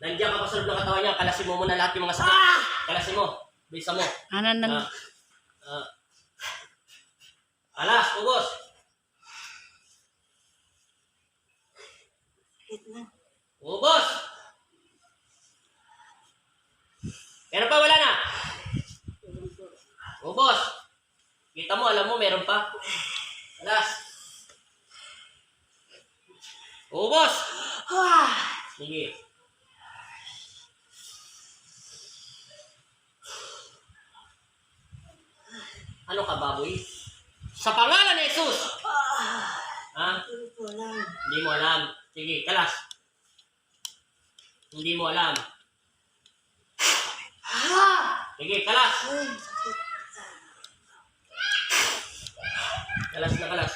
Nandiyan ka pa sa loob ng katawan niya, kalasin mo muna lahat yung mga sakit. Kalasin mo. Bisa mo. Alas, ubos. Ubos. Meron pa, wala na. Ubos. Kita mo, alam mo, meron pa. Alas. Ubos. Sige. Ano ka, baboy? Sa pangalan ni Jesus. Ha? Hindi mo alam. Sige, kalas. Hindi mo alam. Sige, kalas. Kalas na kalas.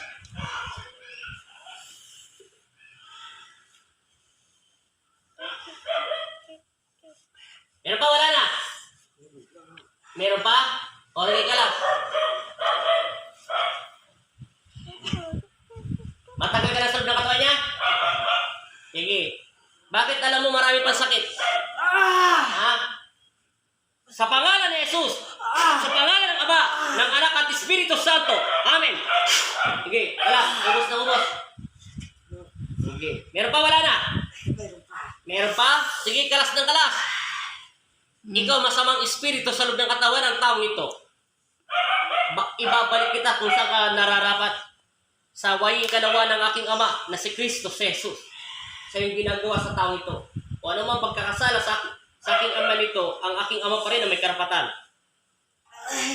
Meron pa, wala na? Meron pa? O, sige, kalas. Matagal ka na sa loob ng katawan niya? Sige. Bakit alam mo marami pang sakit? Ha? Sa pangalan ni Jesus, sa pangalan ng Ama, ng Anak at Espiritu Santo. Amen. Sige, wala. Ubos na ubos. Sige. Meron pa, wala na? Meron pa? Sige, kalas ng kalas. Ikaw, masamang espiritu sa loob ng katawan ng taong ito. Ibabalik kita kung saan ka nararapat. Sa waying kanawa ng aking Ama na si Kristo Jesus. Sa yung ginagawa sa taong ito. O ano man pagkakasala sa aking ama nito, ang aking ama pa rin na may karapatan.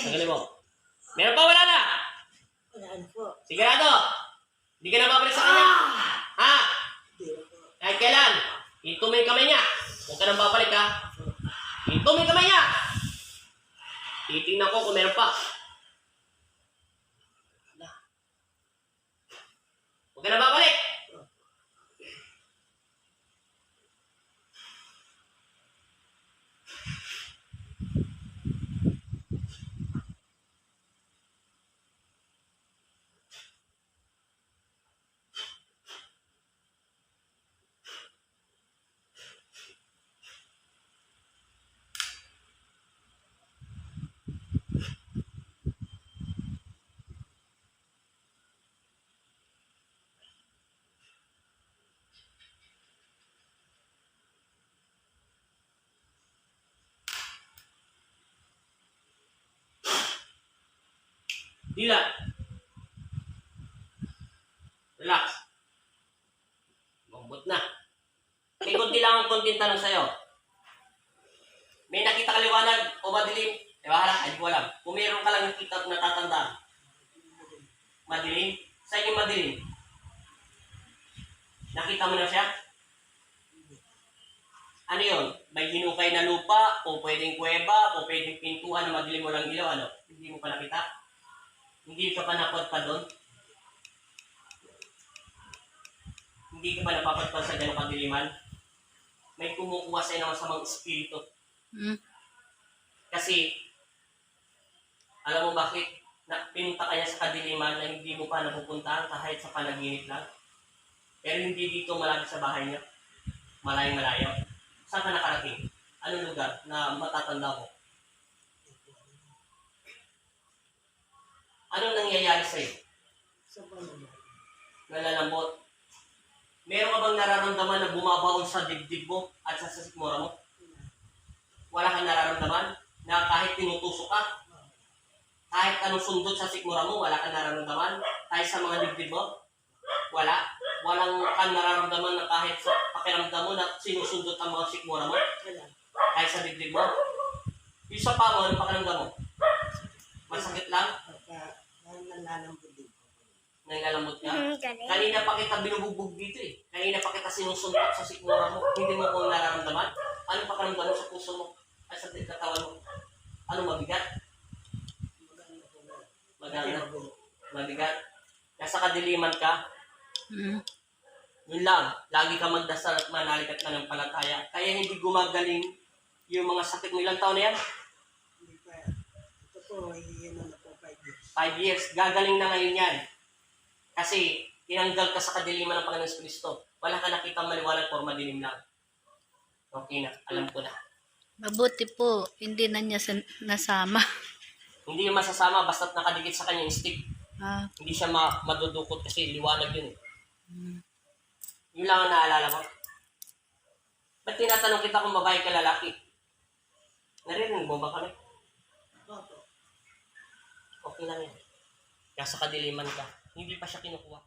Tagalin mo. Meron pa, wala na? Wala po. Sigurado? Hindi ka na babalik sa kanya? Ha? Kahit kailan? Hinto mo yung kamay niya. Huwag ka nang babalik, ha? Hinto mo yung kamay niya. Titingnan ko kung meron pa. Huwag ka nang babalik. Dila. Relax. Mambot na. May kunti lang ang konting tanong sa'yo. May nakita ka liwanag o madilim? Eh, bahala. Ay, di ko alam. Kung meron ka lang nakita at natatandaan. Madilim? Saan yung madilim? Nakita mo na siya? Ano yun? May hinukay na lupa, o pwedeng kuweba, o pwedeng pintuan na madilim mo lang ilaw, ano? Hindi mo pa nakita? Hindi ka pa napadpad doon? Hindi ka pa napapadpad sa ganong kadiliman? May kumukuha sa'yo ng masamang espiritu. Kasi, alam mo bakit pinunta ka niya sa kadiliman na hindi mo pa napupuntahan kahit sa panaginip lang? Pero hindi dito malapit sa bahay niya. Malayong-malayo. Saan ka nakarating? Anong lugar na matatanda mo? Anong nangyayari sa'yo? Nalalambot. Meron ka bang nararamdaman na bumabaon sa dibdib mo at sa sikmura mo? Wala kang nararamdaman na kahit tinutusok ka, kahit anong sundot sa sikmura mo, wala kang nararamdaman? Kahit sa mga dibdib mo? Wala. Walang kang nararamdaman na kahit sa pakiramdam mo na sinusundot ang mga sikmura mo? Kahit sa dibdib mo? Yung sa pa mo, anong pakiramdam mo? Masakit lang? Nangalamot ka? Kanina pa kita binubugbog dito eh. Kanina pa kita sinusuntok sa sikmura mo. Hindi mo kung nararamdaman? Anong pakiramdam mo sa puso mo? Ay sa katawan mo? Ano mabigat? Maganda. Mabigat. Nasa kadiliman ka? Yun lang. Lagi ka magdasal at manalig at manampalataya. Kaya hindi gumagaling yung mga sakit mo. Ilang taon na yan? Ito po, yun na po 5 years. 5 years. Gagaling na ngayon yan. Kasi tinanggal ka sa kadiliman ng Panginoon Kristo. Wala ka nakitang maliwanag or madilim lang. Okay na, alam ko na. Mabuti po, hindi na niya nasama. Hindi yung masasama basta't nakadikit sa kanya yung stick. Ah, Hindi siya madudukot kasi liwanag yun eh. mm. Yun lang ang naalala mo. Ba't tinatanong kita kung babae ka lalaki? Narinig mo ba kami? Opo. Okay lang yan. Nasa kadiliman ka. Hindi pa siya kinukuha.